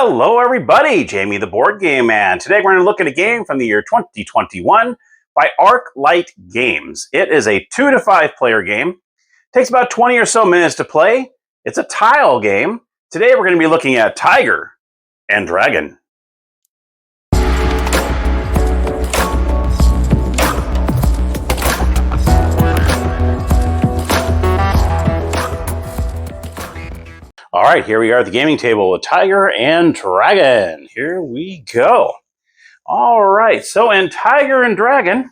Hello everybody, Jamie the Board Game Man. Today we're going to look at a game from the year 2021 by Arclight Games. It is a 2 to 5 player game. Takes about 20 or so minutes to play. It's a tile game. Today we're going to be looking at Tiger and Dragon. All right, here we are at the gaming table with Tiger and Dragon. Here we go. All right, so in Tiger and Dragon,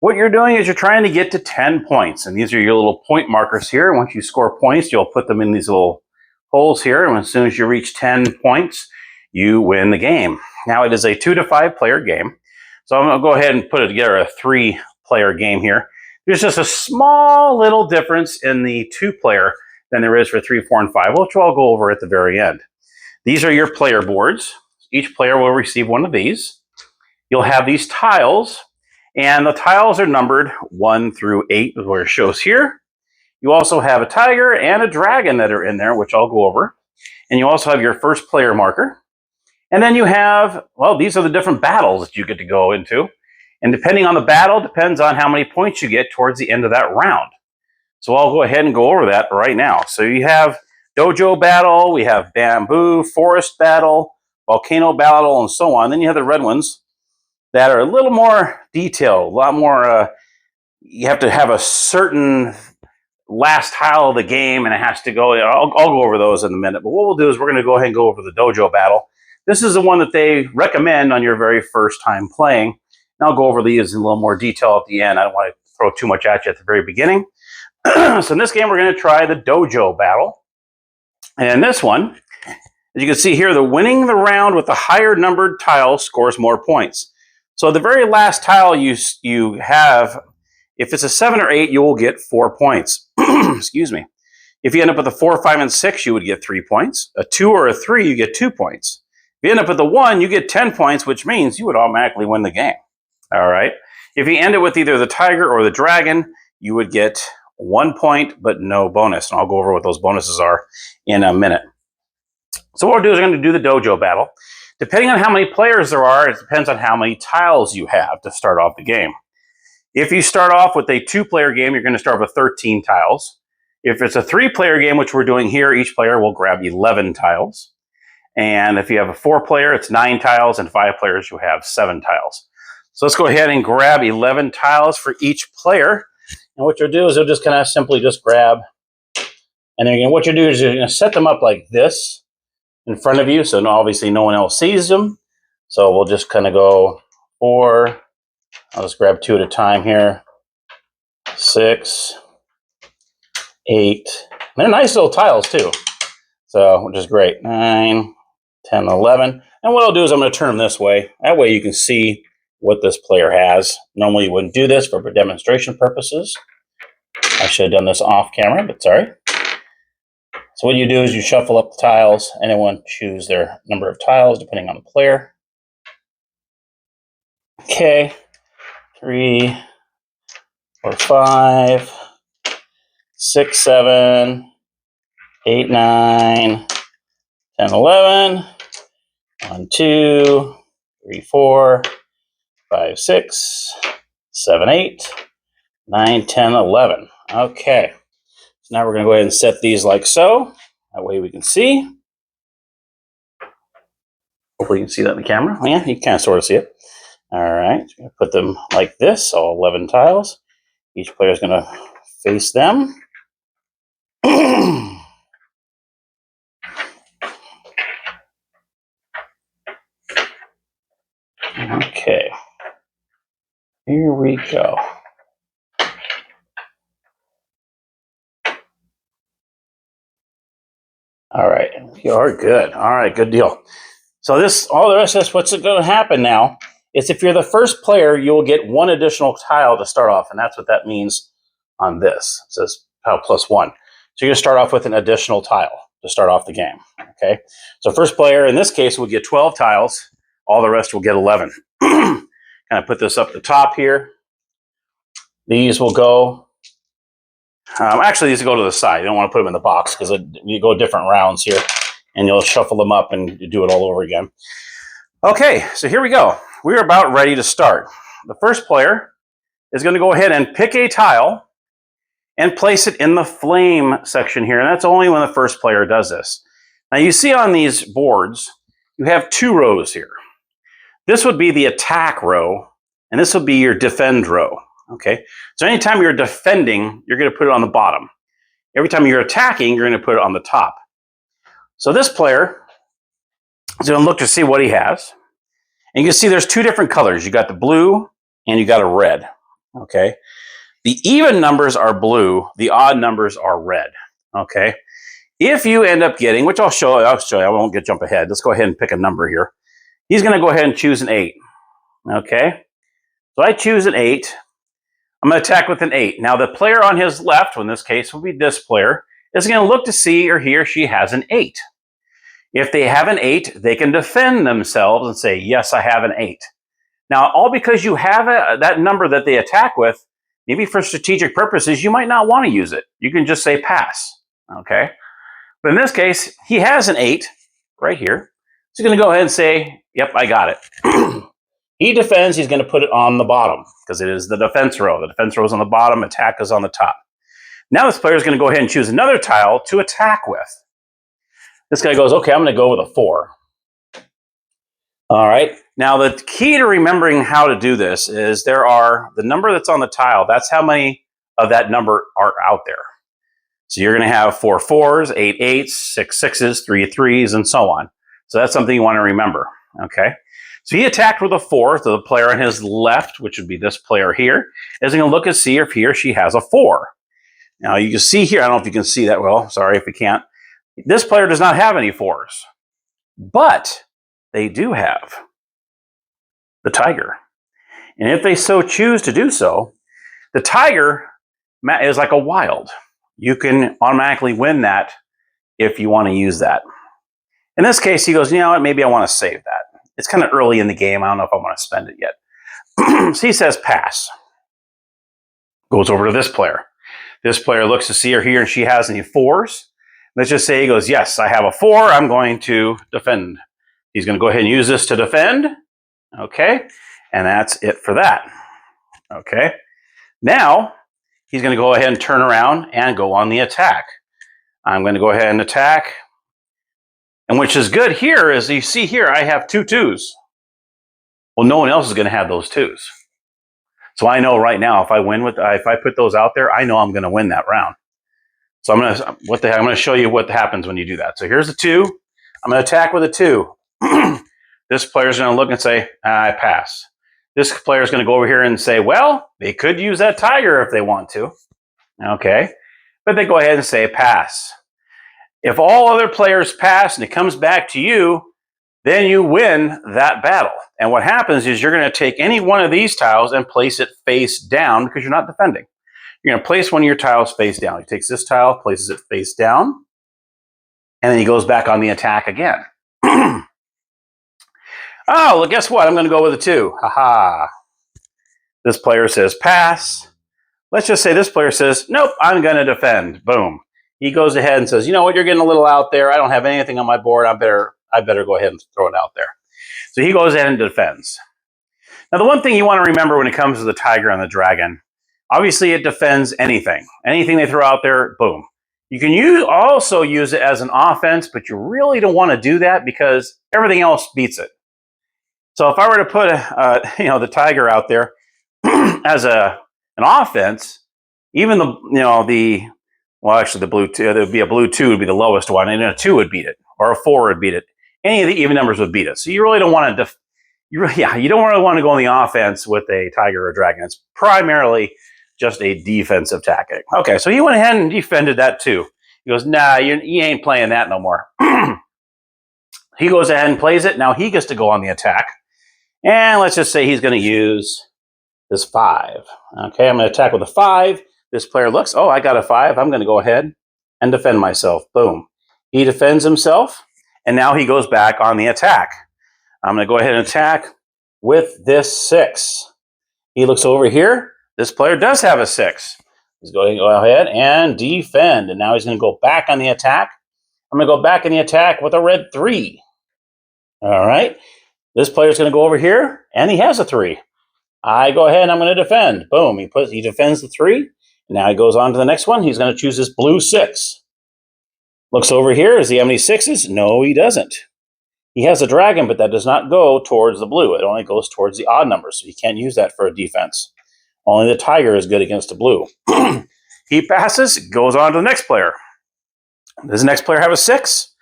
what you're doing is you're trying to get to 10 points. And these are your little point markers here. Once you score points, you'll put them in these little holes here. And as soon as you reach 10 points, you win the game. Now, it is a 2 to 5 player game. So I'm going to go ahead and put it together a 3-player game here. There's just a small little difference in the 2-player than there is for 3, 4, and 5, which I'll go over at the very end. These are your player boards. Each player will receive one of these. You'll have these tiles, and the tiles are numbered 1 through 8, where it shows here. You also have a tiger and a dragon that are in there, which I'll go over. And you also have your first player marker. And then you have, well, these are the different battles that you get to go into. And depending on the battle, depends on how many points you get towards the end of that round. So I'll go ahead and go over that right now. So you have dojo battle, we have bamboo, forest battle, volcano battle, and so on. Then you have the red ones that are a little more detailed, a lot more, you have to have a certain last tile of the game and it has to go, I'll go over those in a minute. But what we'll do is we're going to go ahead and go over the dojo battle. This is the one that they recommend on your very first time playing. And I'll go over these in a little more detail at the end. I don't want to throw too much at you at the very beginning. So in this game, we're going to try the dojo battle. And this one, as you can see here, the winning the round with the higher numbered tile scores more points. So the very last tile you have, if it's a 7 or 8, you will get 4 points. Excuse me. If you end up with a 4, 5, and 6, you would get 3 points. A 2 or a 3, you get 2 points. If you end up with a 1, you get 10 points, which means you would automatically win the game. All right. If you end it with either the tiger or the dragon, you would get 1 point, but no bonus. And I'll go over what those bonuses are in a minute. So what we'll do is we're going to do the dojo battle. Depending on how many players there are, it depends on how many tiles you have to start off the game. If you start off with a 2-player game, you're going to start with 13 tiles. If it's a 3-player game, which we're doing here, each player will grab 11 tiles. And if you have a 4-player, it's 9 tiles, and 5 players, you have 7 tiles. So let's go ahead and grab 11 tiles for each player. And what you'll do is you'll just kind of simply just grab, and then again, what you'll do is you're going to set them up like this in front of you, so obviously no one else sees them. So we'll just kind of go 4, I'll just grab 2 at a time here, 6, 8, and they're nice little tiles too, so which is great, 9, 10, 11, and what I'll do is I'm going to turn them this way, that way you can see what this player has. Normally you wouldn't do this, but for demonstration purposes, I should have done this off camera, but sorry. So what you do is you shuffle up the tiles, and anyone choose their number of tiles depending on the player. Okay, 3, 4, 5, 6, 7, 8, 9, 10, 11, 1, 2, 3, 4, 5, 6, 7, 8, 9, 10, 11. Okay. So now we're going to go ahead and set these like so. That way we can see. Hopefully you can see that in the camera. Oh, yeah, you can kind of sort of see it. All right. So we're going to put them like this, all 11 tiles. Each player is going to face them. Okay. Here we go. All right, you are good. All right, good deal. So this, all the rest of this, what's going to happen now is if you're the first player, you will get 1 additional tile to start off, and that's what that means on this. It says tile +1. So you're going to start off with an additional tile to start off the game. Okay. So first player in this case will get 12 tiles. All the rest will get 11. Kind of put this up the top here. These will go. Actually, these go to the side. You don't want to put them in the box because you go different rounds here. and you'll shuffle them up and do it all over again. Okay, so here we go. We're about ready to start. The first player is going to go ahead and pick a tile and place it in the flame section here. And that's only when the first player does this. Now you see on these boards, you have 2 rows here. This would be the attack row, and this would be your defend row. Okay, so anytime you're defending, you're going to put it on the bottom. Every time you're attacking, you're going to put it on the top. So this player is going to look to see what he has. And you can see there's 2 different colors. You got the blue and you got a red. Okay. The even numbers are blue. The odd numbers are red. Okay. If you end up getting, which I'll show you, I won't jump ahead. Let's go ahead and pick a number here. He's going to go ahead and choose an 8. Okay. So I choose an 8. I'm going to attack with an 8. Now the player on his left, in this case will be this player, is going to look to see or he or she has an 8. If they have an 8, they can defend themselves and say, yes, I have an 8. Now, all because you have that number that they attack with, maybe for strategic purposes, you might not want to use it. You can just say pass, okay? But in this case, he has an 8 right here. So he's going to go ahead and say, yep, I got it. He defends, he's going to put it on the bottom because it is the defense row. The defense row is on the bottom, attack is on the top. Now this player is going to go ahead and choose another tile to attack with. This guy goes, okay, I'm going to go with a 4. All right. Now, the key to remembering how to do this is the number that's on the tile, that's how many of that number are out there. So you're going to have 4 4s, 8 8s, 6 6s, 3 3s, and so on. So that's something you want to remember. Okay. So he attacked with a 4. So the player on his left, which would be this player here, is going to look and see if he or she has a 4. Now, you can see here, I don't know if you can see that well. Sorry if you can't. This player does not have any 4s, but they do have the tiger. And if they so choose to do so, the tiger is like a wild. You can automatically win that if you want to use that. In this case, he goes, you know what, maybe I want to save that. It's kind of early in the game. I don't know if I want to spend it yet. So he says pass. Goes over to this player. This player looks to see if he or she has any 4s. Let's just say he goes, yes, I have a 4. I'm going to defend. He's going to go ahead and use this to defend. Okay. And that's it for that. Okay. Now, he's going to go ahead and turn around and go on the attack. I'm going to go ahead and attack. And which is good here is you see here, I have 2 2s. Well, no one else is going to have those 2s. So I know right now if I put those out there, I know I'm going to win that round. So I'm going to show you what happens when you do that. So here's a 2. I'm going to attack with a 2. This player's going to look and say, I pass. This player's going to go over here and say, well, they could use that tiger if they want to. Okay. But they go ahead and say pass. If all other players pass and it comes back to you, then you win that battle. And what happens is you're going to take any one of these tiles and place it face down because you're not defending. You're going to place one of your tiles face down. He takes this tile, places it face down, and then he goes back on the attack again. Oh, well, guess what? I'm going to go with a 2. Haha. This player says pass. Let's just say this player says, nope, I'm going to defend. Boom. He goes ahead and says, you know what? You're getting a little out there. I don't have anything on my board. I better go ahead and throw it out there. So he goes ahead and defends. Now, the one thing you want to remember when it comes to the tiger and the dragon, obviously it defends anything. Anything they throw out there, boom. You can also use it as an offense, but you really don't want to do that because everything else beats it. So if I were to put the tiger out there as an offense, even the blue 2, there would be a blue 2 would be the lowest one, and a 2 would beat it, or a 4 would beat it. Any of the even numbers would beat it. So you really don't want to you don't really want to go on the offense with a tiger or dragon. It's primarily just a defensive tactic. Okay, so he went ahead and defended that too. He goes, nah, you ain't playing that no more. He goes ahead and plays it. Now he gets to go on the attack. And let's just say he's going to use this 5. Okay, I'm going to attack with a 5. This player looks, oh, I got a 5. I'm going to go ahead and defend myself. Boom. He defends himself, and now he goes back on the attack. I'm going to go ahead and attack with this 6. He looks over here. This player does have a 6. He's going to go ahead and defend, and now he's going to go back on the attack. I'm going to go back in the attack with a red 3. All right. This player's going to go over here, and he has a 3. I go ahead and I'm going to defend. Boom. He defends the 3. Now he goes on to the next one. He's going to choose his blue 6. Looks over here. Does he have any 6s? No, he doesn't. He has a dragon, but that does not go towards the blue. It only goes towards the odd numbers, so he can't use that for a defense. Only the tiger is good against the blue. He passes, goes on to the next player. Does the next player have a 6?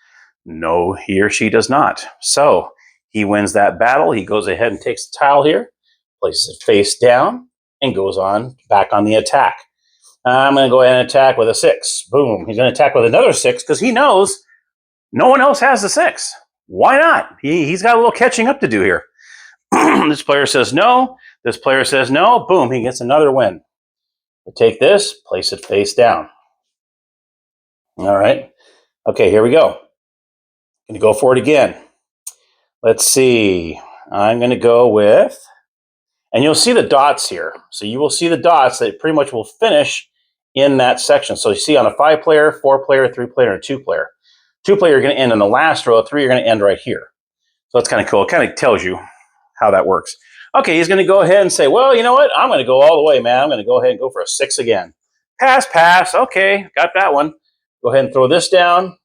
No, he or she does not. So he wins that battle. He goes ahead and takes the tile here, places it face down, and goes on back on the attack. I'm going to go ahead and attack with a 6. Boom. He's going to attack with another 6 because he knows no one else has the 6. Why not? He's got a little catching up to do here. This player says no. This player says no. Boom. He gets another win. We'll take this, place it face down. All right. Okay, here we go. Going to go for it again. Let's see. I'm going to go with, and you'll see the dots here. So you will see the dots that pretty much will finish in that section. So you see on a 5-player, 4-player, 3-player, and 2-player. 2-player, you're going to end in the last row. 3, you're going to end right here. So that's kind of cool. It kind of tells you how that works. Okay, he's going to go ahead and say, well, you know what? I'm going to go all the way, man. I'm going to go ahead and go for a 6 again. Pass, pass. Okay, got that one. Go ahead and throw this down.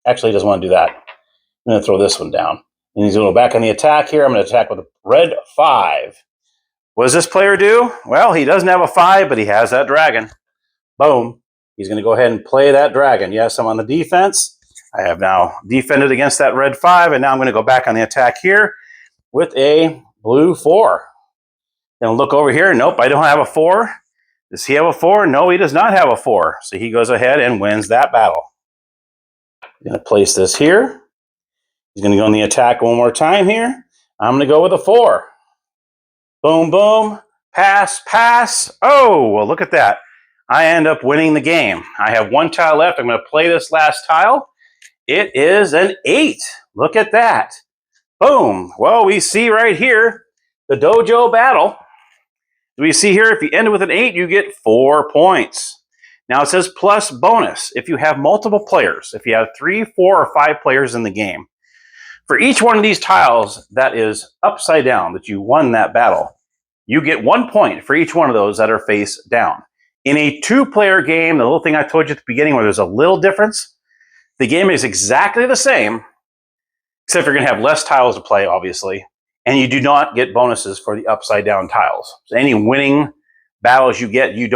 Actually, he doesn't want to do that. I'm going to throw this one down. And he's going to go back on the attack here. I'm going to attack with a red 5. What does this player do? Well, he doesn't have a 5, but he has that dragon. Boom. He's going to go ahead and play that dragon. Yes, I'm on the defense. I have now defended against that red 5, and now I'm going to go back on the attack here with a blue 4. Then look over here. Nope, I don't have a 4. Does he have a 4? No, he does not have a 4. So he goes ahead and wins that battle. I'm going to place this here. He's going to go on the attack one more time here. I'm going to go with a 4. Boom, boom. Pass, pass. Oh, well, look at that. I end up winning the game. I have 1 tile left. I'm going to play this last tile. It is an 8. Look at that. Boom. Well, we see right here the dojo battle. We see here if you end it with an 8, you get 4 points. Now it says plus bonus. If you have multiple players, if you have 3, 4, or 5 players in the game, for each one of these tiles that is upside down, that you won that battle, you get 1 point for each one of those that are face down. In a 2-player game, the little thing I told you at the beginning where there's a little difference, the game is exactly the same, except you're going to have less tiles to play, obviously, and you do not get bonuses for the upside down tiles. So any winning battles you get, you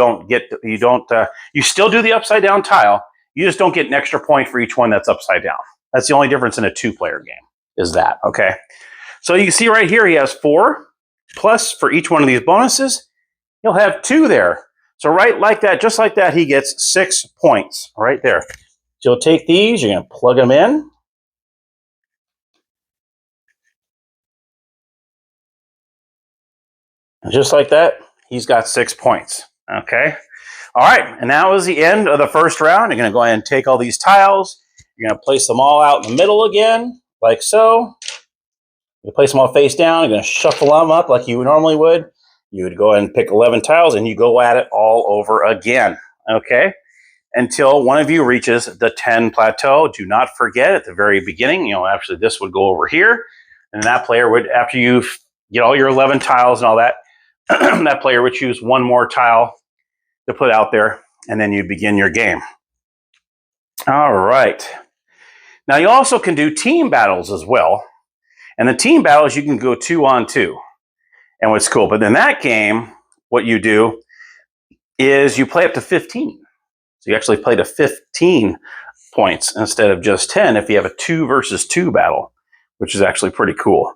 still do the upside down tile. You just don't get an extra point for each one that's upside down. That's the only difference in a 2-player game, is that, okay? So you can see right here, he has 4 plus for each one of these bonuses. He'll have 2 there. So right like that, just like that, he gets 6 points right there. So you'll take these, you're going to plug them in. And just like that, he's got 6 points, okay? All right, and that was the end of the first round. You're going to go ahead and take all these tiles. You're going to place them all out in the middle again, like so. You place them all face down. You're going to shuffle them up like you normally would. You would go ahead and pick 11 tiles, and you go at it all over again, okay? Until one of you reaches the 10 plateau. Do not forget at the very beginning, actually this would go over here, and that player would, after you get all your 11 tiles and all that, that player would choose 1 more tile to put out there, and then you begin your game. All right. Now you also can do team battles as well. And the team battles, you can go 2-on-2. And what's cool, but in that game, what you do is you play up to 15. So you actually play to 15 points instead of just 10 if you have a 2 versus 2 battle, which is actually pretty cool.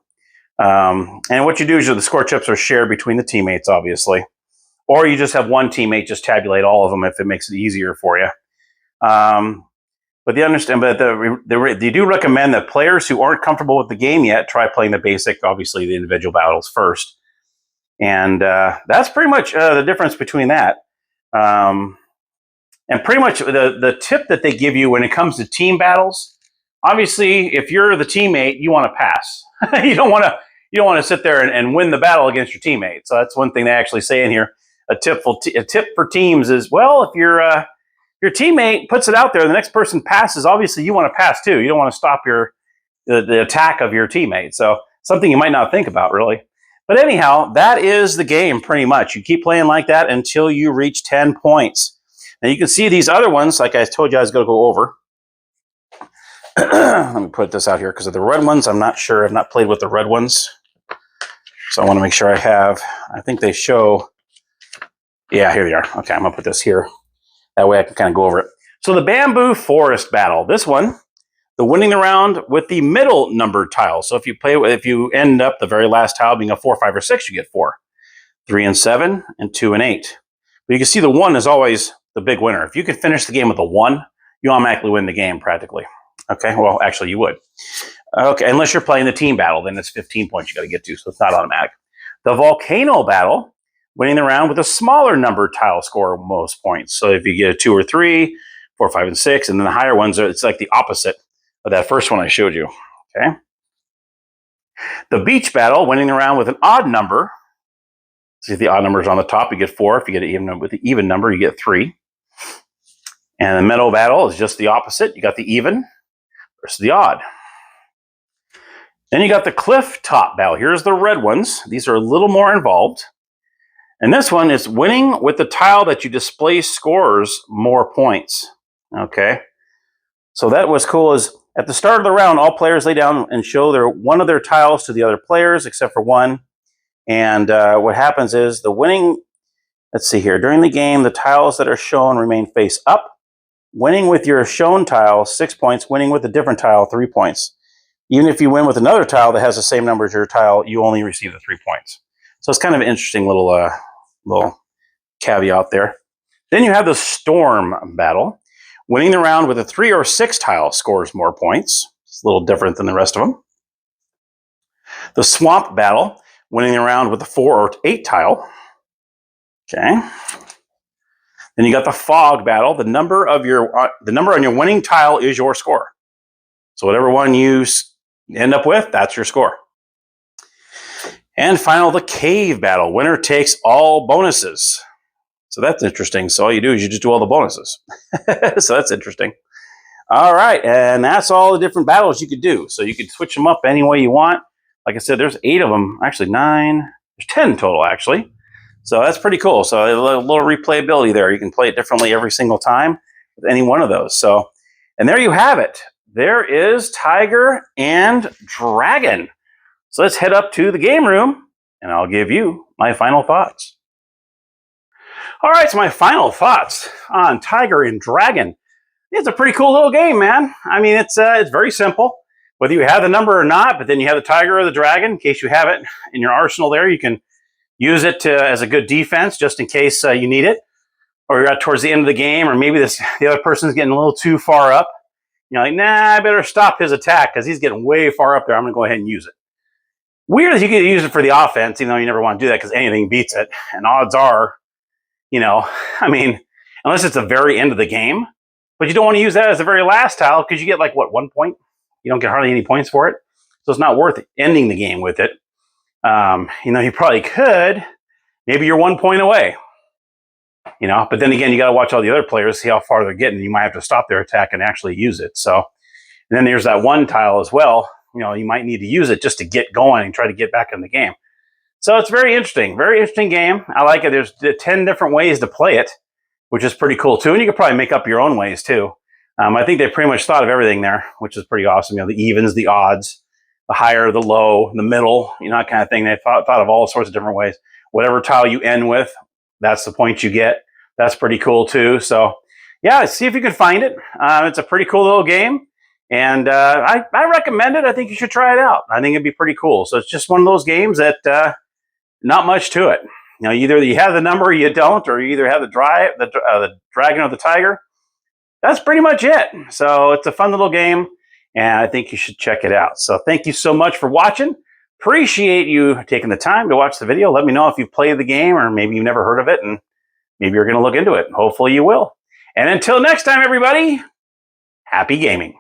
And what you do is the score chips are shared between the teammates, obviously. Or you just have one teammate just tabulate all of them if it makes it easier for you. But they do recommend that players who aren't comfortable with the game yet try playing the basic, obviously the individual battles first. And that's pretty much the difference between that. And pretty much the tip that they give you when it comes to team battles, obviously, if you're the teammate, you want to pass. you don't want to sit there and win the battle against your teammate. So that's one thing they actually say in here. A tip for teams is, well, if you're your teammate puts it out there, the next person passes, obviously you want to pass too. You don't want to stop the attack of your teammate. So something you might not think about, really. But anyhow, that is the game pretty much. You keep playing like that until you reach 10 points. Now you can see these other ones, like I told you I was going to go over. Let me put this out here because of the red ones. I'm not sure. I've not played with the red ones. So I want to make sure I have. I think they show. Yeah, here they are. Okay, I'm going to put this here. That way I can kind of go over it. So the bamboo forest battle. This one, the winning the round with the middle numbered tile. So if you end up the very last tile being a 4, 5, or 6, you get 4. 3 and 7, and 2 and 8. But you can see the 1 is always the big winner. If you can finish the game with a 1, you automatically win the game practically. Okay, well, actually you would. Okay, unless you're playing the team battle, then it's 15 points you got to get to, so it's not automatic. The volcano battle, winning the round with a smaller number tile score most points. So if you get a 2 or 3, 4, 5, and 6, and then the higher ones, it's like the opposite of that first one I showed you. Okay. The beach battle, winning the round with an odd number. See if the odd number is on the top, you get 4. If you get an even number with the even number, you get 3. And the meadow battle is just the opposite. You got the even versus the odd. Then you got the cliff top battle. Here's the red ones. These are a little more involved. And this one is winning with the tile that you display scores more points. Okay. So that was cool is at the start of the round, all players lay down and show one of their tiles to the other players, except for one. And what happens is the winning, let's see here, during the game, the tiles that are shown remain face up. Winning with your shown tile, 6 points. Winning with a different tile, 3 points. Even if you win with another tile that has the same number as your tile, you only receive the 3 points. So it's kind of an interesting little caveat there. Then you have the storm battle. Winning the round with a 3 or 6 tile scores more points. It's a little different than the rest of them. The swamp battle. Winning the round with a 4 or 8 tile. Okay. Then you got the fog battle. The number on your winning tile is your score. So whatever one you end up with, that's your score. And final, the cave battle. Winner takes all bonuses. So that's interesting. So all you do is you just do all the bonuses. So that's interesting. All right, and that's all the different battles you could do. So you could switch them up any way you want. Like I said, there's 8 of them. Actually, 9. There's 10 total, actually. So that's pretty cool. So a little replayability there. You can play it differently every single time with any one of those. So, and there you have it. There is Tiger and Dragon. So let's head up to the game room, and I'll give you my final thoughts. All right, so my final thoughts on Tiger and Dragon. It's a pretty cool little game, man. I mean, it's very simple. Whether you have the number or not, but then you have the Tiger or the Dragon. In case you have it in your arsenal there, you can use it as a good defense just in case you need it. Or you're out towards the end of the game, or maybe the other person's getting a little too far up. You're like, nah, I better stop his attack because he's getting way far up there. I'm going to go ahead and use it. Weird that you can use it for the offense, even though you never want to do that because anything beats it. And odds are, I mean, unless it's the very end of the game, but you don't want to use that as the very last tile because you get like, what, 1 point? You don't get hardly any points for it. So it's not worth ending the game with it. You probably could. Maybe you're 1 point away. But then again, you got to watch all the other players, see how far they're getting. You might have to stop their attack and actually use it. So, and then there's that one tile as well. You might need to use it just to get going and try to get back in the game. So it's very interesting game. I like it. There's 10 different ways to play it, which is pretty cool too. And you could probably make up your own ways too. I think they pretty much thought of everything there, which is pretty awesome. The evens, the odds, the higher, the low, the middle, that kind of thing. They thought of all sorts of different ways. Whatever tile you end with, that's the point you get. That's pretty cool too. So yeah, see if you can find it. It's a pretty cool little game. And I recommend it. I think you should try it out. I think it'd be pretty cool. So it's just one of those games that not much to it. Either you have the number or you don't, or you either have the Dragon or the Tiger. That's pretty much it. So it's a fun little game, and I think you should check it out. So thank you so much for watching. Appreciate you taking the time to watch the video. Let me know if you've played the game, or maybe you've never heard of it, and maybe you're going to look into it. Hopefully you will. And until next time, everybody, happy gaming.